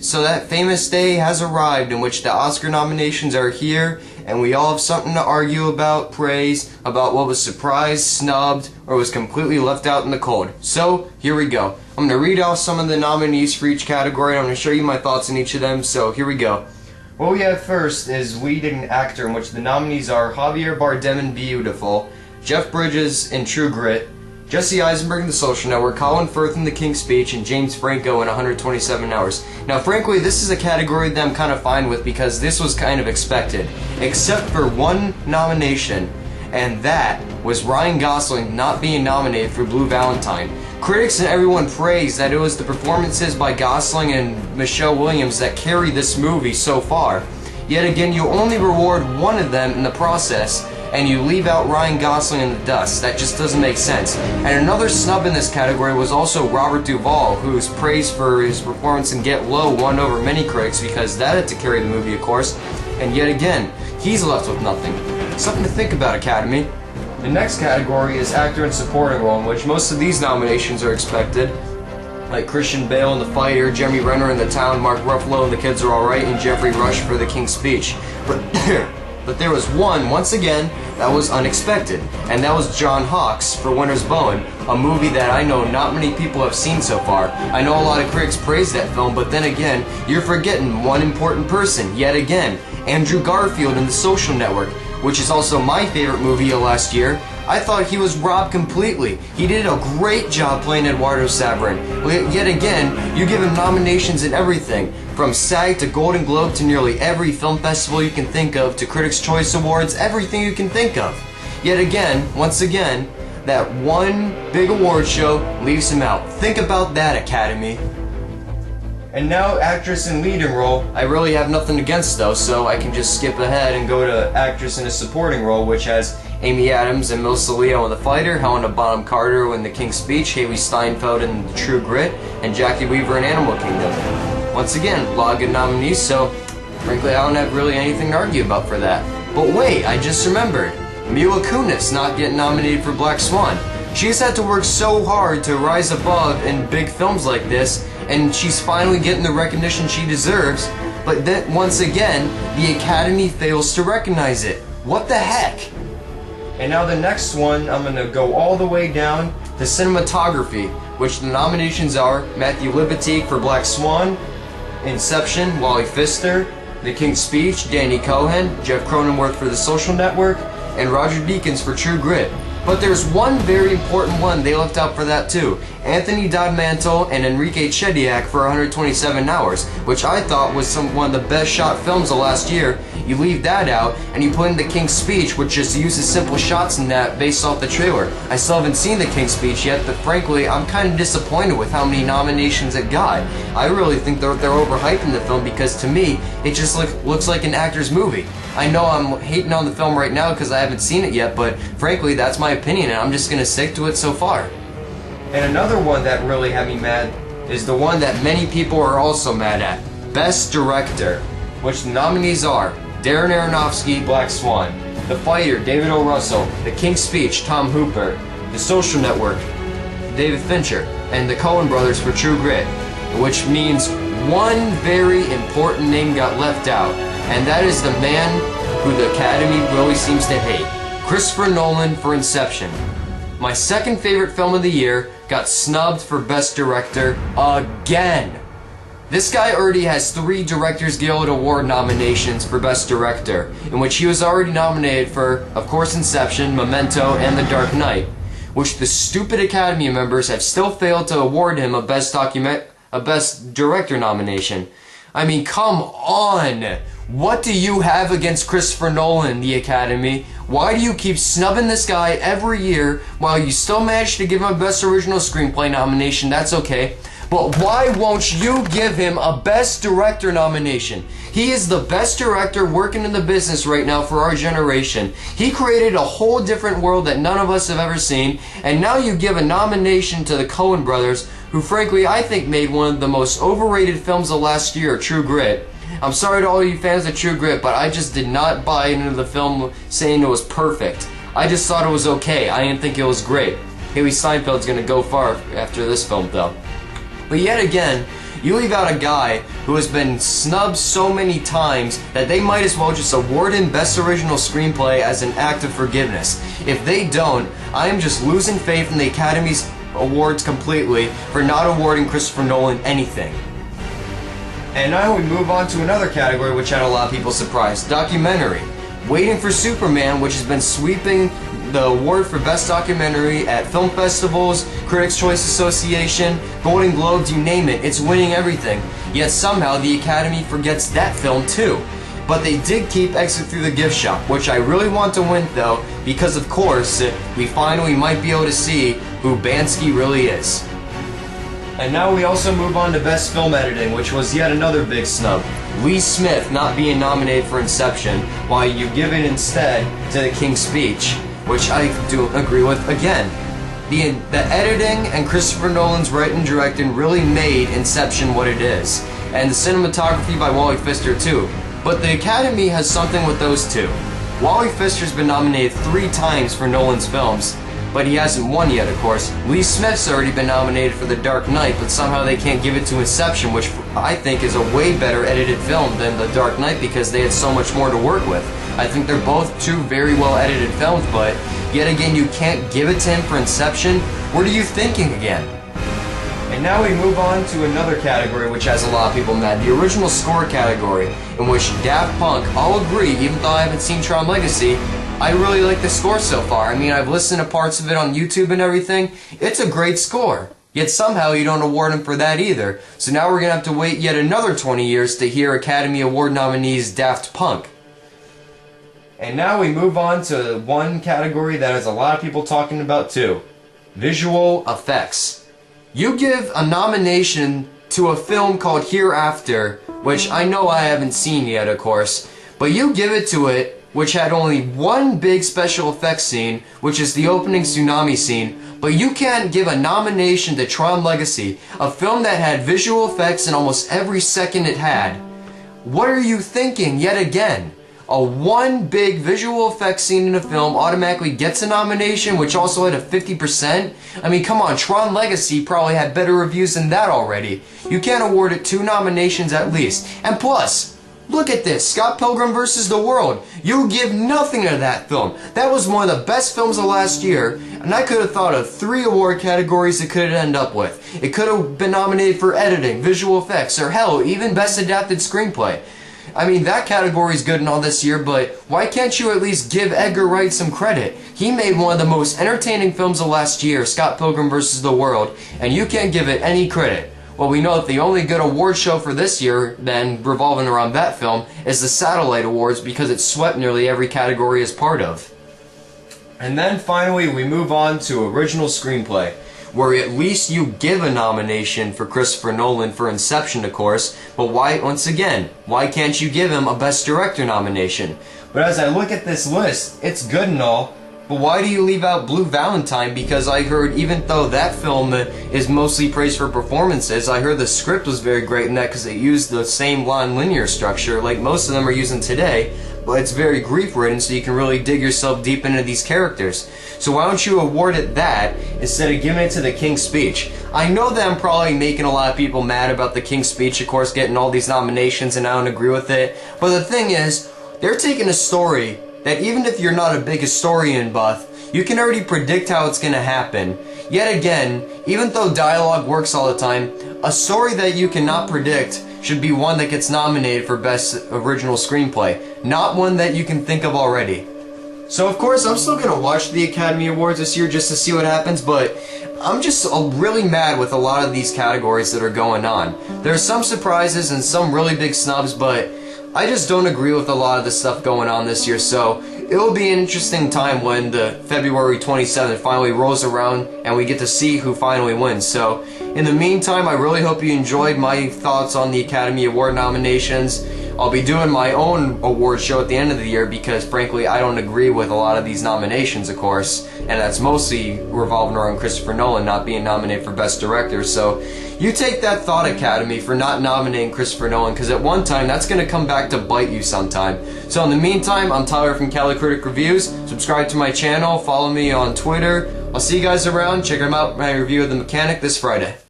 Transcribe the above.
So that famous day has arrived in which the Oscar nominations are here, and we all have something to argue about, praise, about what was surprised, snubbed, or was completely left out in the cold. So, here we go. I'm going to read off some of the nominees for each category, and I'm going to show you my thoughts on each of them, so here we go. What we have first is leading actor, in which the nominees are Javier Bardem in Beautiful, Jeff Bridges in True Grit, Jesse Eisenberg in The Social Network, Colin Firth in The King's Speech, and James Franco in 127 Hours. Now, frankly, this is a category that I'm kind of fine with because this was kind of expected, except for one nomination, and that was Ryan Gosling not being nominated for Blue Valentine. Critics and everyone praised that it was the performances by Gosling and Michelle Williams that carried this movie so far. Yet again, you only reward one of them in the process, and you leave out Ryan Gosling in the dust. That just doesn't make sense. And another snub in this category was also Robert Duvall, whose praise for his performance in Get Low won over many critics because that had to carry the movie, of course. And yet again, he's left with nothing. Something to think about, Academy. The next category is actor in supporting role, in which most of these nominations are expected, like Christian Bale in The Fighter, Jeremy Renner in The Town, Mark Ruffalo in The Kids Are Alright, and Jeffrey Rush for The King's Speech. But there was one, once again, that was unexpected, and that was John Hawkes for Winter's Bone, a movie that I know not many people have seen so far. I know a lot of critics praise that film, but then again, you're forgetting one important person, yet again, Andrew Garfield in The Social Network, which is also my favorite movie of last year. I thought he was robbed completely. He did a great job playing Eduardo Saverin. Yet again, you give him nominations in everything, from SAG to Golden Globe to nearly every film festival you can think of, to Critics' Choice Awards, everything you can think of. Yet again, once again, that one big award show leaves him out. Think about that, Academy. And now, actress in leading role. I really have nothing against those, so I can just skip ahead and go to actress in a supporting role, which has Amy Adams and Melissa Leo in The Fighter, Helena Bonham Carter in The King's Speech, Haley Steinfeld in The True Grit, and Jackie Weaver in Animal Kingdom. Once again, a lot of good nominees, so frankly I don't have really anything to argue about for that. But wait, I just remembered. Mila Kunis not getting nominated for Black Swan. She's had to work so hard to rise above in big films like this, and she's finally getting the recognition she deserves, but then once again, the Academy fails to recognize it. What the heck? And now the next one, I'm going to go all the way down to cinematography, which the nominations are Matthew Libatique for Black Swan, Inception, Wally Pfister, The King's Speech, Danny Cohen, Jeff Cronenworth for The Social Network, and Roger Deakins for True Grit. But there's one very important one they left out for that too. Anthony Dodd Mantle and Enrique Chediak for 127 Hours, which I thought was one of the best shot films of last year. You leave that out, and you put in The King's Speech, which just uses simple shots in that based off the trailer. I still haven't seen The King's Speech yet, but frankly, I'm kind of disappointed with how many nominations it got. I really think they're overhyping the film because to me, it just looks like an actor's movie. I know I'm hating on the film right now because I haven't seen it yet, but frankly, that's my opinion, and I'm just going to stick to it so far. And another one that really had me mad is the one that many people are also mad at. Best Director, which the nominees are Darren Aronofsky, Black Swan, The Fighter, David O. Russell, The King's Speech, Tom Hooper, The Social Network, David Fincher, and the Coen brothers for True Grit, which means one very important name got left out, and that is the man who the Academy really seems to hate, Christopher Nolan for Inception. My second favorite film of the year got snubbed for Best Director again. This guy already has 3 Directors Guild Award nominations for Best Director, in which he was already nominated for, of course, Inception, Memento, and The Dark Knight, which the stupid Academy members have still failed to award him a Best Director nomination. I mean, come on! What do you have against Christopher Nolan, the Academy? Why do you keep snubbing this guy every year while you still manage to give him a Best Original Screenplay nomination? That's okay. But why won't you give him a Best Director nomination? He is the best director working in the business right now for our generation. He created a whole different world that none of us have ever seen, and now you give a nomination to the Coen brothers, who frankly I think made one of the most overrated films of last year, True Grit. I'm sorry to all you fans of True Grit, but I just did not buy into the film saying it was perfect. I just thought it was okay. I didn't think it was great. Haley Steinfeld's gonna go far after this film though. But yet again, you leave out a guy who has been snubbed so many times that they might as well just award him Best Original Screenplay as an act of forgiveness. If they don't, I am just losing faith in the Academy's awards completely for not awarding Christopher Nolan anything. And now we move on to another category which had a lot of people surprised. Documentary. Waiting for Superman, which has been sweeping the award for Best Documentary at film festivals, Critics' Choice Association, Golden Globes, you name it, it's winning everything. Yet somehow the Academy forgets that film too. But they did keep Exit Through the Gift Shop, which I really want to win though, because of course, we finally might be able to see who Bansky really is. And now we also move on to Best Film Editing, which was yet another big snub. Lee Smith not being nominated for Inception, while you give it instead to The King's Speech, which I do agree with again. The editing and Christopher Nolan's writing and directing really made Inception what it is, and the cinematography by Wally Pfister too. But the Academy has something with those two. Wally Pfister's been nominated 3 times for Nolan's films, but he hasn't won yet, of course. Lee Smith's already been nominated for The Dark Knight, but somehow they can't give it to Inception, which I think is a way better edited film than The Dark Knight because they had so much more to work with. I think they're both 2 very well edited films, but yet again you can't give it to him for Inception? What are you thinking again? And now we move on to another category which has a lot of people mad, the original score category, in which Daft Punk, I'll agree, even though I haven't seen Tron Legacy, I really like the score so far. I mean, I've listened to parts of it on YouTube and everything. It's a great score. Yet somehow you don't award him for that either. So now we're going to have to wait yet another 20 years to hear Academy Award nominees Daft Punk. And now we move on to one category that has a lot of people talking about too. Visual effects. You give a nomination to a film called Hereafter, which I know I haven't seen yet, of course, but you give it to it which had only one big special effects scene, which is the opening tsunami scene, but you can't give a nomination to Tron Legacy, a film that had visual effects in almost every second it had. What are you thinking yet again? A one big visual effects scene in a film automatically gets a nomination, which also had a 50%? I mean, come on, Tron Legacy probably had better reviews than that already. You can't award it 2 nominations at least. And plus, look at this, Scott Pilgrim vs. the World. You give nothing to that film. That was one of the best films of last year, and I could have thought of 3 award categories it could end up with. It could have been nominated for editing, visual effects, or hell, even Best Adapted Screenplay. I mean, that category is good and all this year, but why can't you at least give Edgar Wright some credit? He made one of the most entertaining films of last year, Scott Pilgrim vs. the World, and you can't give it any credit. Well, we know that the only good award show for this year, then, revolving around that film, is the Satellite Awards because it swept nearly every category as part of. And then finally, we move on to Original Screenplay, where at least you give a nomination for Christopher Nolan for Inception, of course, but why, once again, why can't you give him a Best Director nomination? But as I look at this list, it's good and all, but why do you leave out Blue Valentine? Because I heard, even though that film is mostly praised for performances, I heard the script was very great in that because it used the same non-linear structure like most of them are using today, but it's very grief-ridden so you can really dig yourself deep into these characters. So why don't you award it that instead of giving it to The King's Speech? I know that I'm probably making a lot of people mad about The King's Speech, of course, getting all these nominations and I don't agree with it, but the thing is, they're taking a story that even if you're not a big historian buff, you can already predict how it's going to happen. Yet again, even though dialogue works all the time, a story that you cannot predict should be one that gets nominated for Best Original Screenplay, not one that you can think of already. So of course, I'm still going to watch the Academy Awards this year just to see what happens, but I'm just really mad with a lot of these categories that are going on. There are some surprises and some really big snubs, but I just don't agree with a lot of the stuff going on this year, so it'll be an interesting time when the February 27th finally rolls around and we get to see who finally wins. So, in the meantime, I really hope you enjoyed my thoughts on the Academy Award nominations. I'll be doing my own award show at the end of the year because, frankly, I don't agree with a lot of these nominations, of course, and that's mostly revolving around Christopher Nolan not being nominated for Best Director. So, you take that thought, Academy, for not nominating Christopher Nolan, because at one time, that's going to come back to bite you sometime. So in the meantime, I'm Tyler from Cali Critic Reviews. Subscribe to my channel, follow me on Twitter. I'll see you guys around. Check out my review of The Mechanic this Friday.